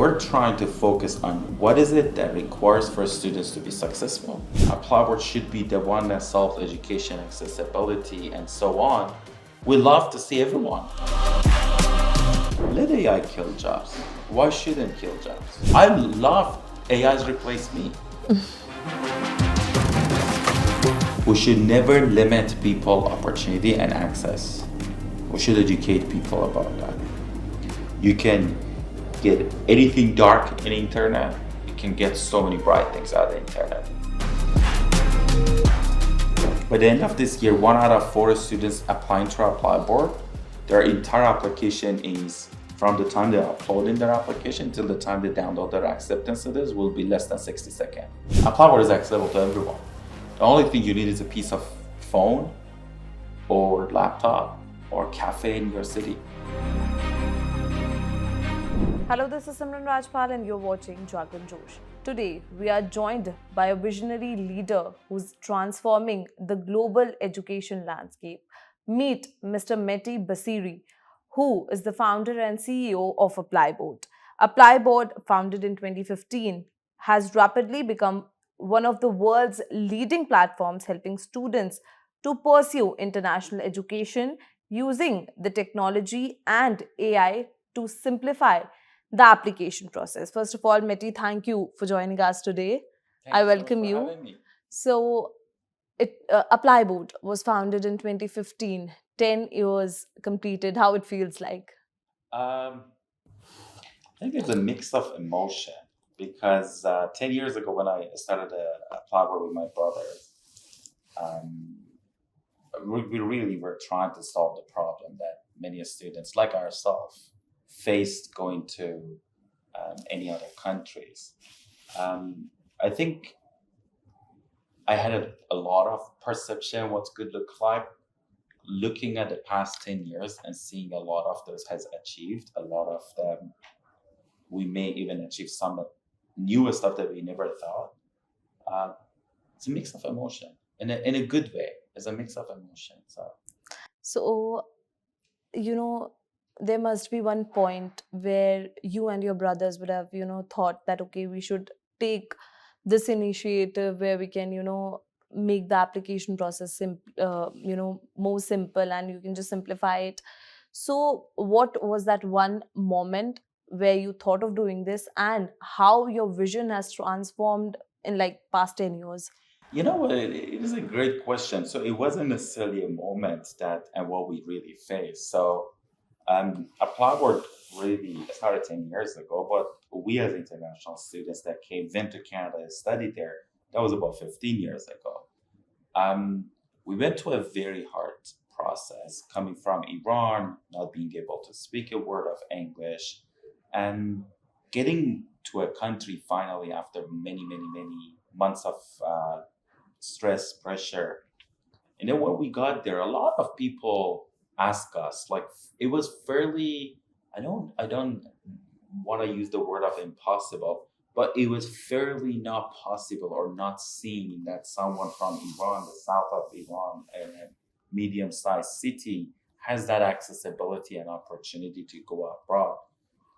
we're trying to focus on what is it that requires for students to be successful. ApplyBoard should be the one that solves education accessibility and so on. We love to see everyone. Let AI kill jobs. Why shouldn't kill jobs? I love AI's replace me. We should never limit people opportunity and access. We should educate people about that. You can get anything dark in the internet. You can get so many bright things out of the internet. By the end of this year, 1 out of 4 students applying to ApplyBoard, their entire application is from the time they upload in their application till the time they download their acceptance letters will be less than 60 seconds. ApplyBoard is accessible to everyone. The only thing you need is a piece of phone or laptop or cafe in your city. Hello, this is Simran Rajpal and you're watching JagranJosh. Today, we are joined by a visionary leader who's transforming the global education landscape. Meet Mr. Meti Basiri, who is the founder and CEO of ApplyBoard. ApplyBoard, founded in 2015, has rapidly become one of the world's leading platforms helping students to pursue international education using the technology and AI to simplify the application process. First of all, Meti, thank you for joining us today. I welcome you. Having me. So, ApplyBoard was founded in 2015, 10 years completed. How it feels like? I think it's a mix of emotion because 10 years ago when I started ApplyBoard with my brothers, we really were trying to solve the problem that many students like ourselves faced going to any other countries. I think I had a lot of perception what's good look like. Looking at the past 10 years and seeing a lot of those has achieved, a lot of them we may even achieve some newer stuff that we never thought. It's a mix of emotion in a good way. It's a mix of emotion. So, there must be one point where you and your brothers would have, thought that, okay, we should take this initiative where we can, make the application process more simple and you can just simplify it. So what was that one moment where you thought of doing this and how your vision has transformed in like past 10 years? You know what? It is a great question. So it wasn't necessarily a moment that and what we really faced. So ApplyBoard really started 10 years ago, but we as international students that went to Canada and studied there, that was about 15 years ago. We went to a very hard process coming from Iran, not being able to speak a word of English, and getting to a country finally after many, many, many months of stress, pressure. And then when we got there, a lot of people asked us, like it was fairly, I don't want to use the word of impossible, but it was fairly not possible or not seen that someone from Iran, the south of Iran, a medium-sized city, has that accessibility and opportunity to go abroad.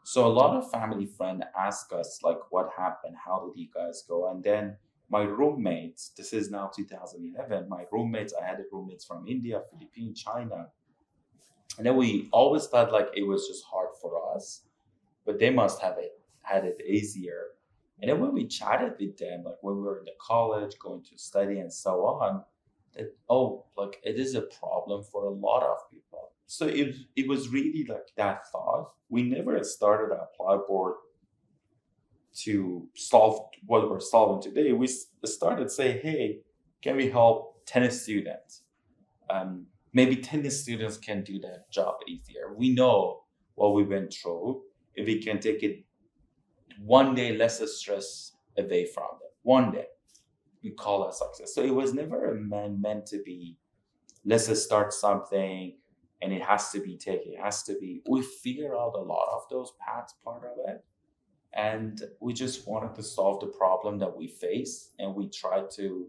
So a lot of family friends ask us, like, what happened? How did you guys go? And then my roommates, this is now 2011, I had roommates from India, Philippines, China. And then we always thought like it was just hard for us, but they must have had it easier. And then when we chatted with them, like when we were in the college, going to study and so on, that, like it is a problem for a lot of people. So it was really like that thought. We never started ApplyBoard to solve what we're solving today. We started saying, hey, can we help 10 students? Maybe 10 students can do that job easier. We know what we went through. If we can take it one day less stress away from them, one day, we call it success. So it was never meant to be, let's just start something and it has to be taken. It has to be, we figure out a lot of those paths, part of it. And we just wanted to solve the problem that we face. And we tried to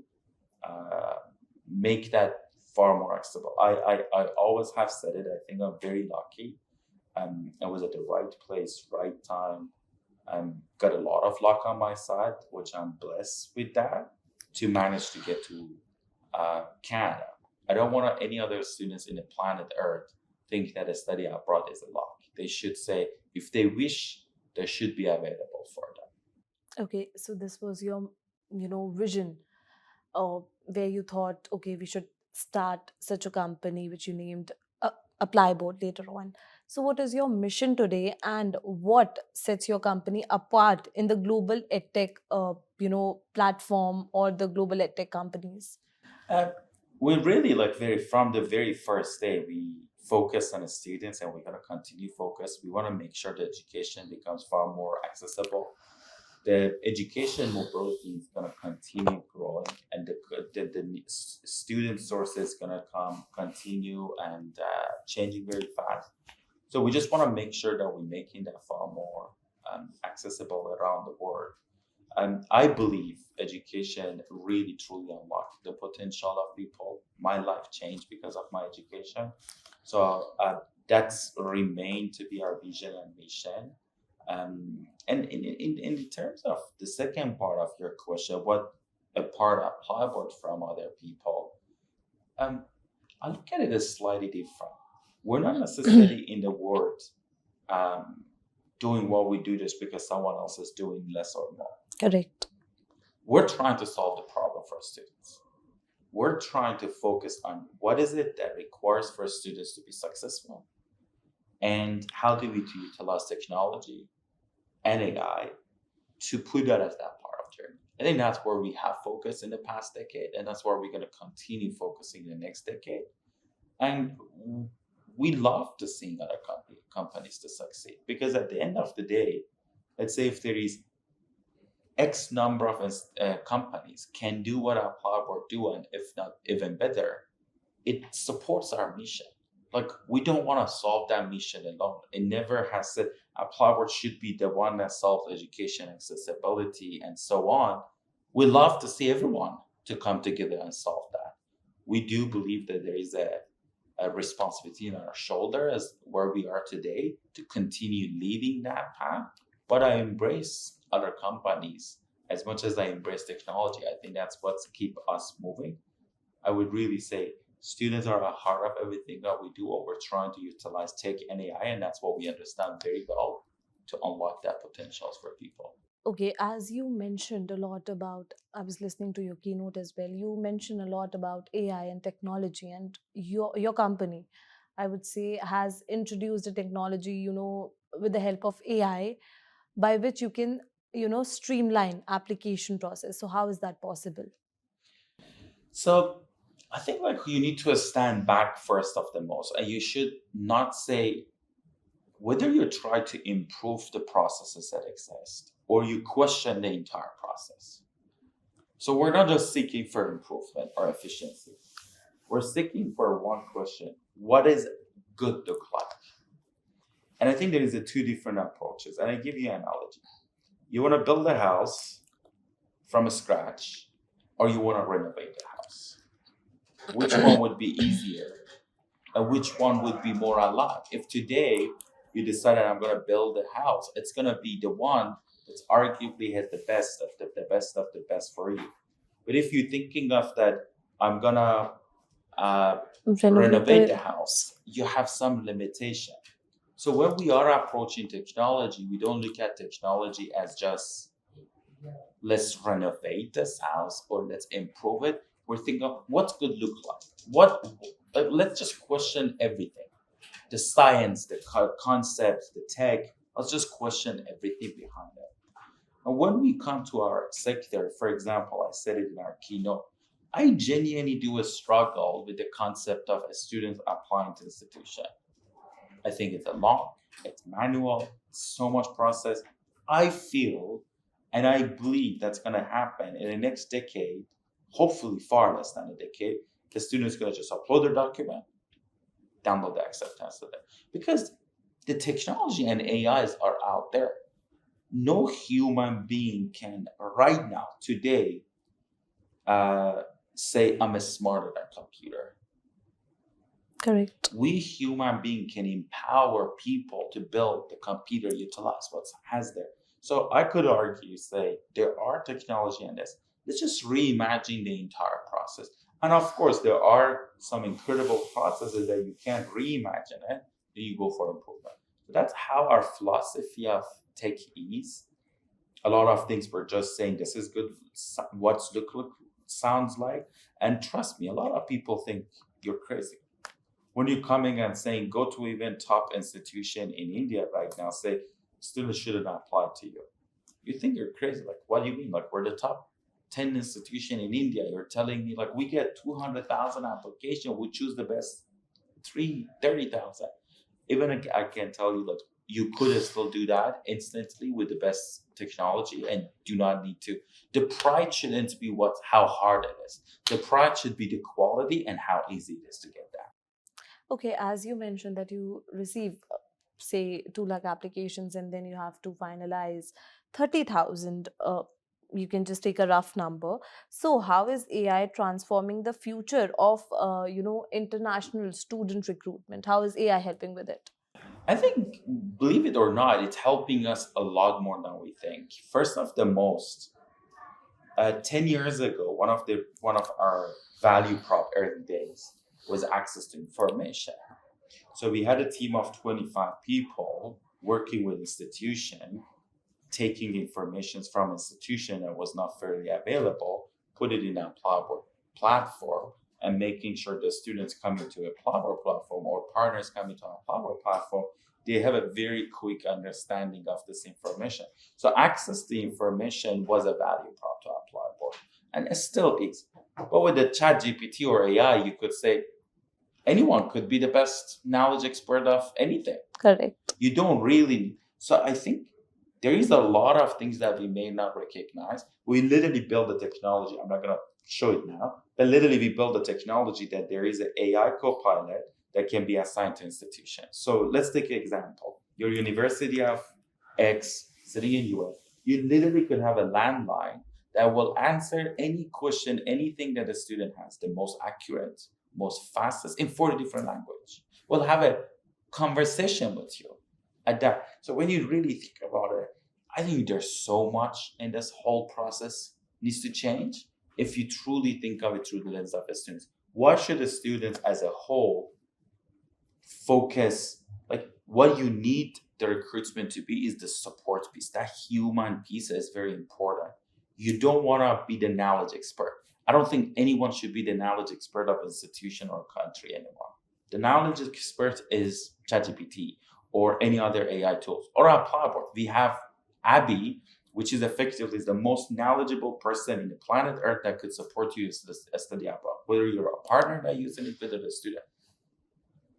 make that far more accessible. I always have said it. I think I'm very lucky. I was at the right place, right time, Got a lot of luck on my side, which I'm blessed with that, to manage to get to Canada. I don't want any other students in the planet Earth think that a study abroad is a luck. They should say if they wish, there should be available for them. Okay, so this was your, vision, where you thought, okay, we should start such a company, which you named ApplyBoard later on. So, what is your mission today, and what sets your company apart in the global edtech, platform or the global edtech companies? Uh, we really like from the very first day we focus on the students, and we're going to continue focus. We want to make sure the education becomes far more accessible. The education mobility is going to continue growing, and the student source is going to continue and changing very fast. So we just want to make sure that we're making that far more accessible around the world. I believe education really truly unlocked the potential of people. My life changed because of my education. So that's remained to be our vision and mission. And in terms of the second part of your question, what apart applicable from other people, um, I look at it as slightly different. We're not necessarily in the world um, doing what we do just because someone else is doing less or more. Correct. We're trying to solve the problem for students. We're trying to focus on what is it that requires for students to be successful, and how do we utilize technology and AI to put that as that part of journey. I think that's where we have focused in the past decade, and that's where we're going to continue focusing in the next decade. And we love to see other companies to succeed, because at the end of the day, let's say if there is X number of companies can do what ApplyBoard do, and if not even better, it supports our mission. Like, we don't want to solve that mission alone. It never has said ApplyBoard should be the one that solves education accessibility and so on. We love to see everyone to come together and solve that. We do believe that there is a responsibility on our shoulder as where we are today to continue leading that path. But I embrace other companies as much as I embrace technology. I think that's what's keep us moving. I would really say students are at the heart of everything that we do, or we're trying to utilize tech and AI, and that's what we understand very well to unlock that potentials for people. Okay, as you mentioned a lot about, I was listening to your keynote as well. You mentioned a lot about AI and technology, and your company, I would say, has introduced a technology, with the help of AI, by which you can, streamline application process. So how is that possible? So I think like you need to stand back first of the most, and you should not say whether you try to improve the processes that exist or you question the entire process. So we're not just seeking for improvement or efficiency. We're seeking for one question: what is good look like? And I think there is a two different approaches. And I give you an analogy. You want to build a house from scratch, or you want to renovate the house? Which one would be easier? And which one would be more alive? If today you decided I'm going to build a house, it's going to be the one that's arguably has the best of the best of the best for you. But if you're thinking of that, I'm going to renovate the house, you have some limitation. So when we are approaching technology, we don't look at technology as just let's renovate this house or let's improve it. We're thinking of what's good look like. Let's just question everything. The science, the concepts, the tech. Let's just question everything behind it. And when we come to our sector, for example, I said it in our keynote, I genuinely do a struggle with the concept of a student applying to institution. I think it's long, it's manual, so much process. I feel and I believe that's going to happen in the next decade, hopefully far less than a decade. The student is going to just upload their document, download the acceptance of it. Because the technology and AIs are out there. No human being can right now, today, say I'm smarter than computer. Correct. We human being can empower people to build the computer, utilize what has there. So I could argue, say, there are technology in this. Let's just reimagine the entire process. And of course, there are some incredible processes that you can't reimagine it, then you go for improvement. So that's how our philosophy of tech is. A lot of things we're just saying this is good, what's look sounds like. And trust me, a lot of people think you're crazy. When you're coming and saying go to even top institution in India right now, say students shouldn't apply to you. You think you're crazy. Like, what do you mean? Like, we're the top 10 institution in India. You're telling me like we get 200,000 applications, we choose the best 30,000. Even I can tell you that you could still do that instantly with the best technology and do not need to. The pride shouldn't be how hard it is. The pride should be the quality and how easy it is to get that. Okay, as you mentioned that you receive, say, 2 lakh applications and then you have to finalize 30,000. You can just take a rough number. So, how is AI transforming the future of, international student recruitment? How is AI helping with it? I think, believe it or not, it's helping us a lot more than we think. First of the most, 10 years ago, one of our value prop early days was access to information. So we had a team of 25 people working with institution, taking information from institution that was not fairly available, put it in a ApplyBoard platform, and making sure the students coming to a ApplyBoard platform or partners coming to an ApplyBoard platform, they have a very quick understanding of this information. So access to information was a value prop to ApplyBoard, and it still is. But with the chat GPT or AI, you could say anyone could be the best knowledge expert of anything. Correct. You don't really. So I think there is a lot of things that we may not recognize. We literally build the technology. I'm not going to show it now, but literally we build the technology that there is an AI co-pilot that can be assigned to institutions. So let's take an example. Your University of X sitting in US, you literally could have a landline that will answer any question, anything that a student has, the most accurate, most fastest in 40 different languages. We'll have a conversation with you at that. So when you really think about it, I think there's so much in this whole process needs to change if you truly think of it through the lens of the students. What should the students as a whole focus? Like, what you need the recruitment to be is the support piece. That human piece is very important. You don't want to be the knowledge expert. I don't think anyone should be the knowledge expert of institution or country anymore. The knowledge expert is ChatGPT or any other AI tools or ApplyBoard. We have Abby, which is effectively the most knowledgeable person in the planet Earth that could support you as a study abroad, whether you're a partner that uses it, whether a student.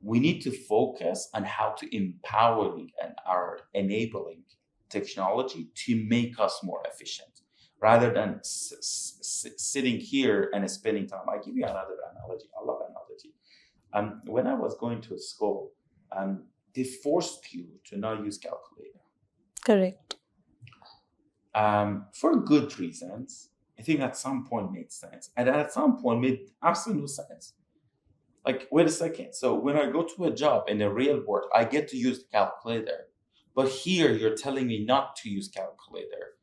We need to focus on how to empowering and are enabling technology to make us more efficient rather than sitting here and spending time. I give you another analogy. I love analogy. When I was going to school, they forced you to not use calculator. Correct. For good reasons. I think at some point made sense. And at some point made absolute sense. Like, wait a second. So when I go to a job in the real world, I get to use the calculator. But here you're telling me not to use calculator.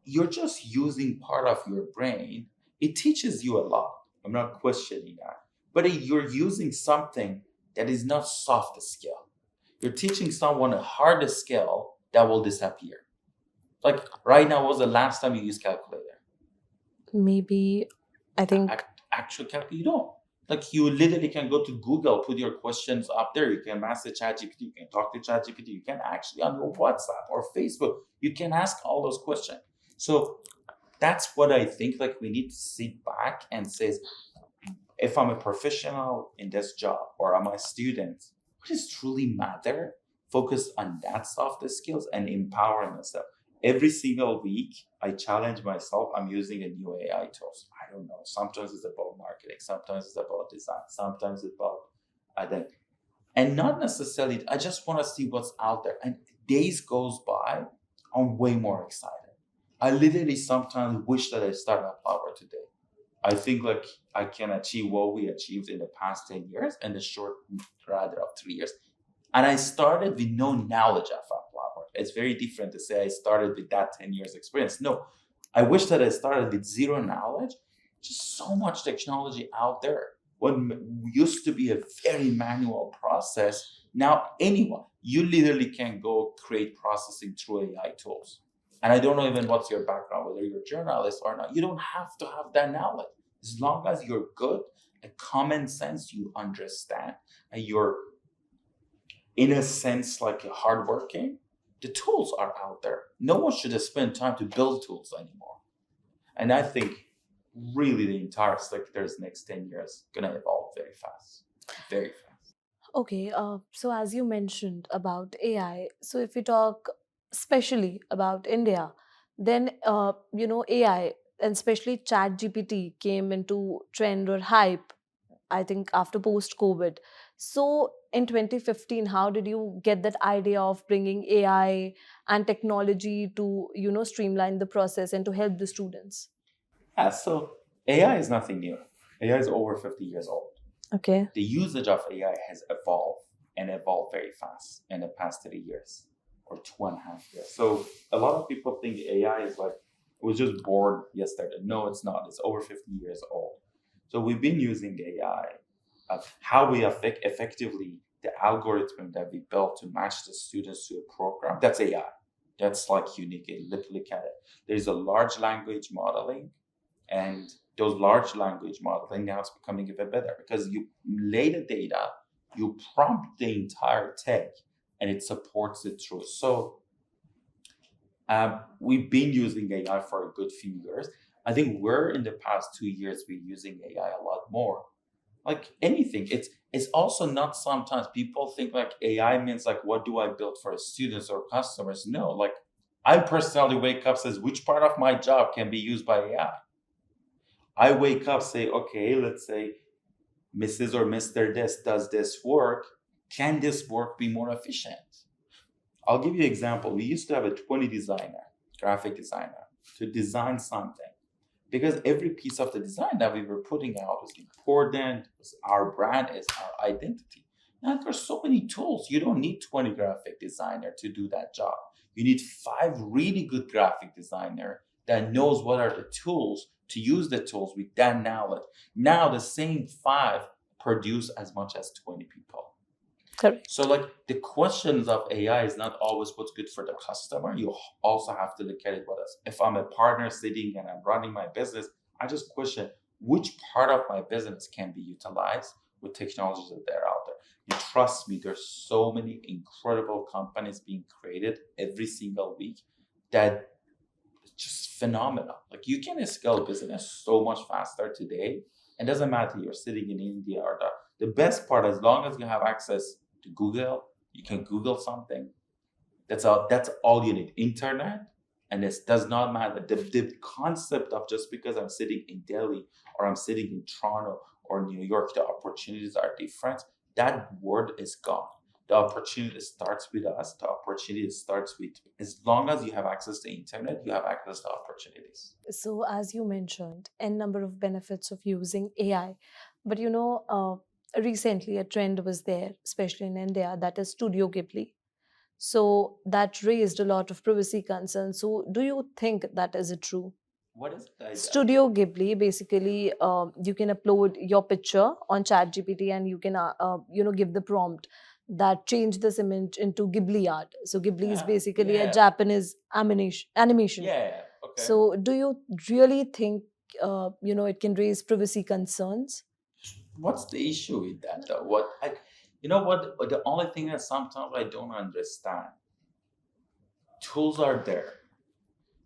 You're just using part of your brain. It teaches you a lot. I'm not questioning that. But you're using something that is not soft skill. You're teaching someone a hard skill that will disappear. Like right now, what was the last time you used calculator? Maybe, I think. Actual calculator, you don't. Like, you literally can go to Google, put your questions up there. You can message ChatGPT. You can talk to ChatGPT. You can actually on your WhatsApp or Facebook, you can ask all those questions. So that's what I think. Like, we need to sit back and say, if I'm a professional in this job or I'm a student, what does truly matter? Focus on that soft skills and empowering myself. Every single week, I challenge myself. I'm using a new AI tools. I don't know. Sometimes it's about marketing. Sometimes it's about design. Sometimes it's about identity. And not necessarily, I just want to see what's out there. And days goes by, I'm way more excited. I literally sometimes wish that I started ApplyBoard today. I think like I can achieve what we achieved in the past 10 years and the short rather of 3 years. And I started with no knowledge of ApplyBoard. It's very different to say I started with that 10 years experience. No, I wish that I started with zero knowledge. Just so much technology out there. What used to be a very manual process, now anyone, you literally can go create processing through AI tools. And I don't know even what's your background, whether you're a journalist or not. You don't have to have that knowledge. As long as you're good at common sense, you understand, and you're, in a sense, like hardworking, the tools are out there. No one should spend time to build tools anymore. And I think really the entire sector's next 10 years gonna evolve very fast. Very fast. Okay, so as you mentioned about AI, so if we talk especially about India, then AI and especially ChatGPT came into trend or hype, I think after post COVID. So in 2015, how did you get that idea of bringing AI and technology to streamline the process and to help the students? Yeah, so AI is nothing new. AI is over 50 years old. Okay. The usage of AI has evolved and evolved very fast in the past 3 years or 2.5 years. So a lot of people think AI is like, it was just born yesterday. No, it's not. It's over 50 years old. So we've been using AI. How we effectively, the algorithm that we built to match the students to a program, that's AI. That's like unique. Look at it. There's a large language modeling, and those large language modeling now it's becoming even better because you lay the data, you prompt the entire tech, and it supports it through. So we've been using AI for a good few years. I think we're in the past 2 years we're using AI a lot more. Like anything, it's also not, sometimes people think like AI means like what do I build for students or customers? No, like I personally wake up says which part of my job can be used by AI. I wake up, say, okay, let's say Mrs. or Mr. This does this work. Can this work be more efficient? I'll give you an example. We used to have a 20 designer, graphic designer, to design something because every piece of the design that we were putting out was important. Was our brand, is our identity. Now there's so many tools. You don't need 20 graphic designer to do that job. You need 5 really good graphic designer that knows what are the tools to use the tools with that knowledge. Now the same 5 produce as much as 20 people. Correct. So like the questions of AI is not always what's good for the customer. You also have to look at it what else. If I'm a partner sitting and I'm running my business, I just question which part of my business can be utilized with technologies that are out there. And trust me, there's so many incredible companies being created every single week that just phenomenal. Like you can scale business so much faster today. It doesn't matter you're sitting in India or the best part, as long as you have access to Google, you can Google something. That's all you need. Internet, and this does not matter. The concept of just because I'm sitting in Delhi or I'm sitting in Toronto or New York, the opportunities are different. That word is gone. The opportunity starts with us. The opportunity starts with, as long as you have access to internet, you have access to opportunities. So, as you mentioned, n number of benefits of using AI, but recently a trend was there, especially in India, that is Studio Ghibli. So that raised a lot of privacy concerns. So, do you think that is it true? What is it? Studio Ghibli, basically, you can upload your picture on ChatGPT and you can, give the prompt that change this image into Ghibli art. So Ghibli is basically a Japanese animation. Yeah. Okay. So do you really think, it can raise privacy concerns? What's the issue with that though? What the only thing that sometimes I don't understand. Tools are there.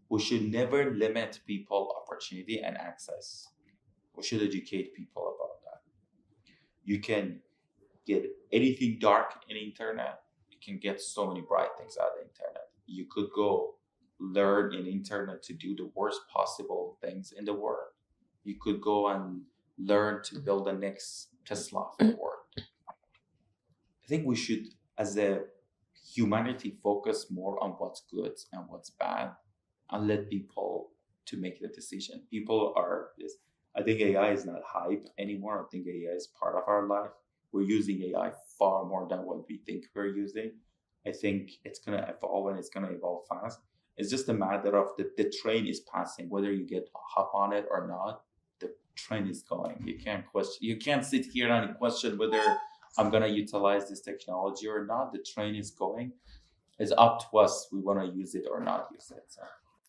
We should never limit people opportunity and access. We should educate people about that. You can get anything dark in internet. You can get so many bright things out of the internet. You could go learn in internet to do the worst possible things in the world. You could go and learn to build the next Tesla for the world. I think we should, as a humanity, focus more on what's good and what's bad and let people to make the decision. People are this. I think AI is not hype anymore. I think AI is part of our life. We're using AI far more than what we think we're using. I think it's going to evolve, and it's going to evolve fast. It's just a matter of the train is passing, whether you get hop on it or not. The train is going. You can't question. You can't sit here and question whether I'm going to utilize this technology or not. The train is going. It's up to us. We want to use it or not use it. So.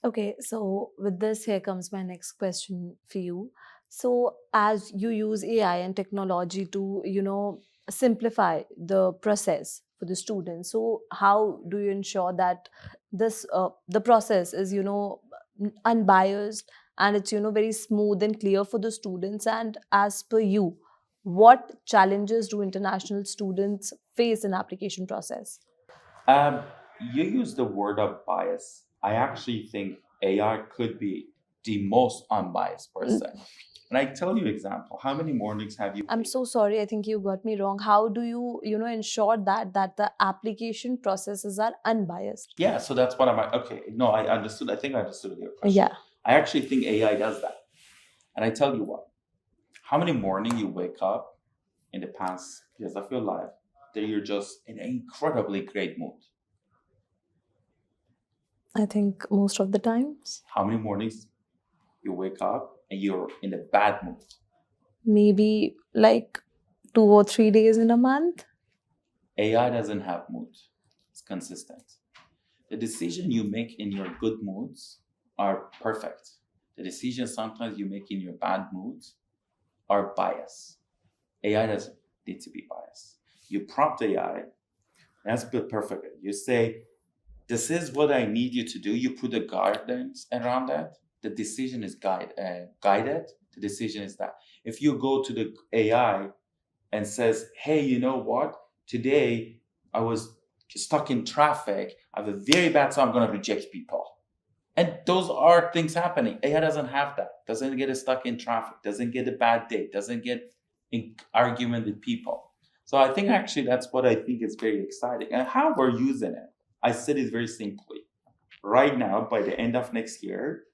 Okay, so with this, here comes my next question for you. So, as you use AI and technology to, simplify the process for the students, so how do you ensure that the process is, unbiased, and it's, very smooth and clear for the students? And as per you, what challenges do international students face in application process? Um, you use the word of bias. I actually think AI could be the most unbiased person. And I tell you example, how many mornings have you? I'm so sorry. I think you got me wrong. How do you, ensure that the application processes are unbiased? Yeah, so that's what I'm okay. No, I understood. I think I understood your question. Yeah. I actually think AI does that. And I tell you what, how many morning you wake up in the past years of your life that you're just in an incredibly great mood? I think most of the times. How many mornings you wake up and you're in a bad mood? Maybe like 2 or 3 days in a month. AI doesn't have mood. It's consistent. The decision you make in your good moods are perfect. The decisions sometimes you make in your bad moods are biased. AI doesn't need to be biased. You prompt AI, that's perfect. You say, this is what I need you to do. You put a guidance around that. The decision is guided. The decision is that. If you go to the AI and says, hey, you know what? Today I was stuck in traffic. I have a very bad, so I'm going to reject people. And those are things happening. AI doesn't have that. Doesn't get stuck in traffic. Doesn't get a bad day. Doesn't get in argument with people. So I think actually that's what I think is very exciting. And how we're using it, I said it very simply. Right now, by the end of next year,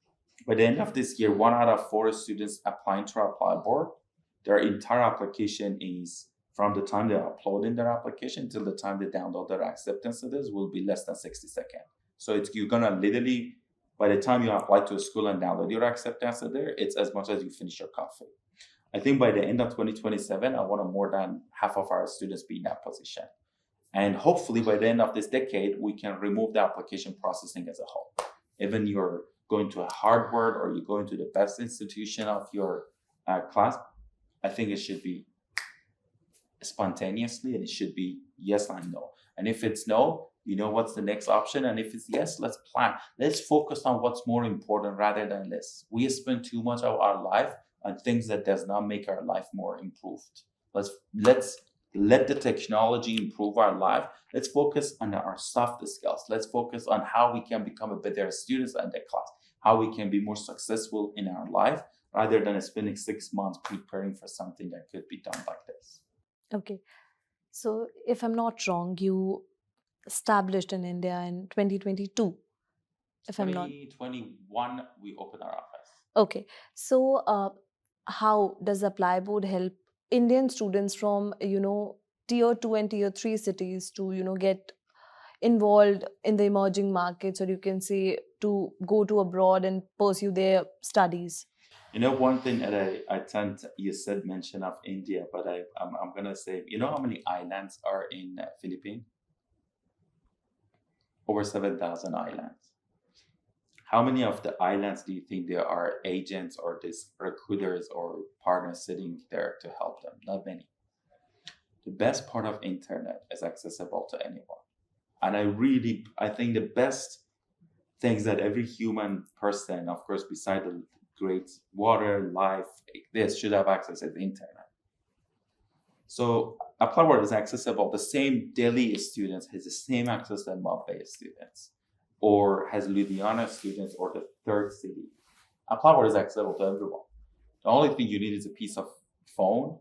by the end of this year, 1 out of 4 students applying to our ApplyBoard, their entire application is from the time they're uploading their application till the time they download their acceptance letters will be less than 60 seconds. So you're gonna literally, by the time you apply to a school and download your acceptance letter, it's as much as you finish your coffee. I think by the end of 2027, I want more than half of our students be in that position. And hopefully by the end of this decade, we can remove the application processing as a whole. Even you're going to a Harvard or you're going to the best institution of your class, I think it should be spontaneously, and it should be yes and no. And if it's no, you know what's the next option. And if it's yes, let's plan. Let's focus on what's more important rather than less. We spend too much of our life on things that does not make our life more improved. Let's let the technology improve our life. Let's focus on our soft skills. Let's focus on how we can become a better students in the class, how we can be more successful in our life, rather than spending 6 months preparing for something that could be done like this. Okay. So if I'm not wrong, you established in India in 2022. If I'm not 2021, we opened our office. okay. So how does ApplyBoard help Indian students from tier 2 and tier 3 cities to get involved in the emerging markets, or you can say to go to abroad and pursue their studies? One thing that I tend to, you said mention of India, but I'm gonna say, how how many islands are in Philippines? Over 7,000 islands. How many of the islands do you think there are agents or these recruiters or partners sitting there to help them? Not many. The best part of internet is accessible to anyone. And I think the best things that every human person, of course, beside the great water, life, this should have access to the internet. So ApplyBoard is accessible. The same Delhi students has the same access that Mumbai students, or has Ludhiana students, or the third city. ApplyBoard is accessible to everyone. The only thing you need is a piece of phone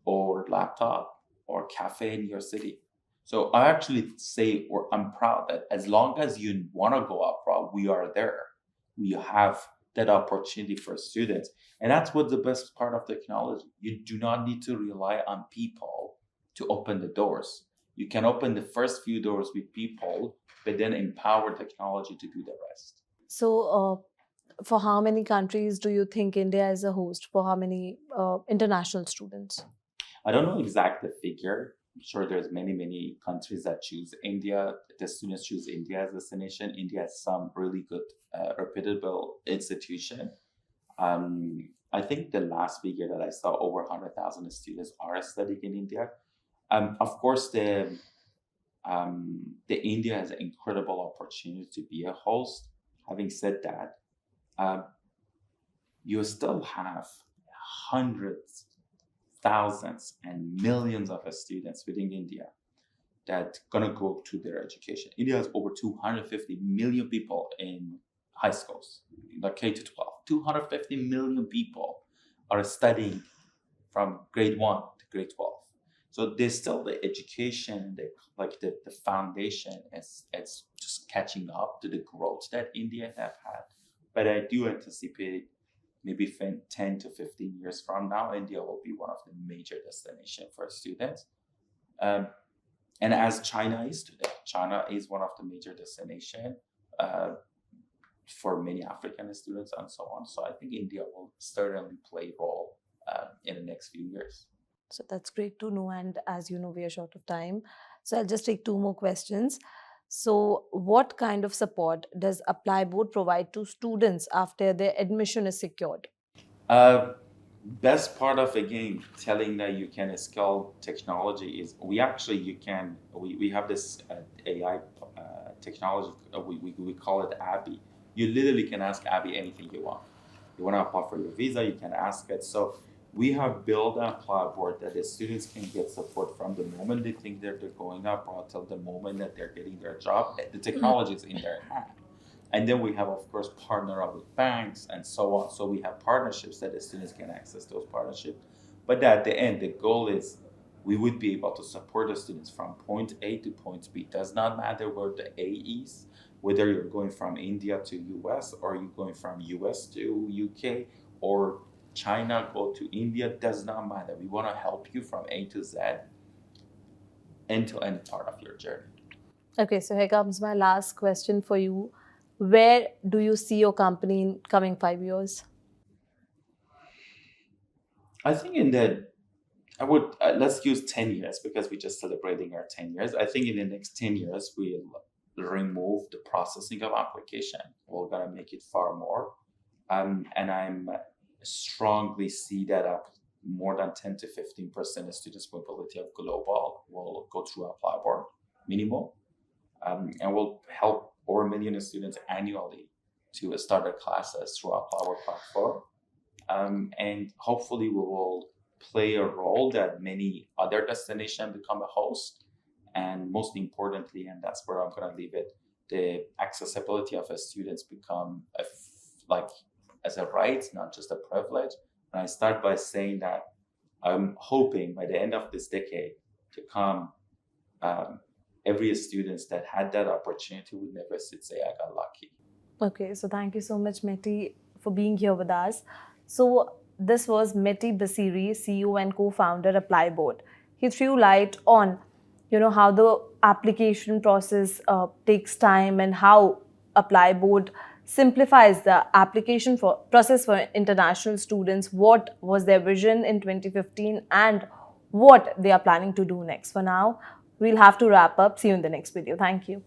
or laptop or cafe in your city. So I actually say, or I'm proud that as long as you want to go abroad, we are there. We have that opportunity for students. And that's what the best part of technology. You do not need to rely on people to open the doors. you can open the first few doors with people, but then empower technology to do the rest. So, for how many countries do you think India is a host? For how many international students? I don't know exact the figure. I'm sure there's many countries that choose India. The students choose India as a destination. India has some really good, reputable institution. I think the last figure that I saw, over 100,000 students are studying in India. Of course, the India has an incredible opportunity to be a host. Having said that, you still have hundreds, thousands, and millions of students within India that gonna go to their education. India has over 250 million people in high schools, like K to 12. 250 million people are studying from grade 1 to grade 12. So there's still the education, the foundation it's just catching up to the growth that India have had. But I do anticipate maybe 10 to 15 years from now, India will be one of the major destinations for students. And as China is today, China is one of the major destinations for many African students and so on. So I think India will certainly play a role in the next few years. So that's great to know. And as you know, we are short of time. So I'll just take two more questions. So, what kind of support does ApplyBoard provide to students after their admission is secured? Best part of again telling that you can scale technology is we have this AI technology, we call it Abby. You literally can ask Abby anything you want. You want to apply for your visa, you can ask it. So we have built a ApplyBoard that the students can get support from the moment they think that they're going abroad till the moment that they're getting their job. The technology is in their hand. And then we have, of course, partner up with banks and so on. So we have partnerships that the students can access those partnerships. But at the end, the goal is we would be able to support the students from point A to point B. Does not matter where the A is, whether you're going from India to US or you're going from US to UK or China go to India, does not matter. We want to help you from A to Z, end to end part of your journey. Okay, so here comes my last question for you. Where do you see your company in coming 5 years? I think let's use 10 years because we're just celebrating our 10 years. I think in the next 10 years, we'll remove the processing of application. We're going to make it far more. And I'm strongly see that more than 10 to 15% of students' mobility of global will go through ApplyBoard minimum. And will help over 1 million students annually to start their classes through ApplyBoard platform. And hopefully we will play a role that many other destinations become a host. And most importantly, and that's where I'm going to leave it, the accessibility of students become as a right, not just a privilege. And I start by saying that I'm hoping by the end of this decade to come, every student that had that opportunity would never say, I got lucky. Okay, so thank you so much, Meti, for being here with us. So this was Meti Basiri, CEO and co-founder ApplyBoard. He threw light on, how the application process takes time and how ApplyBoard simplifies the application process for international students, what was their vision in 2015 and what they are planning to do next. For now, we'll have to wrap up. See you in the next video. Thank you.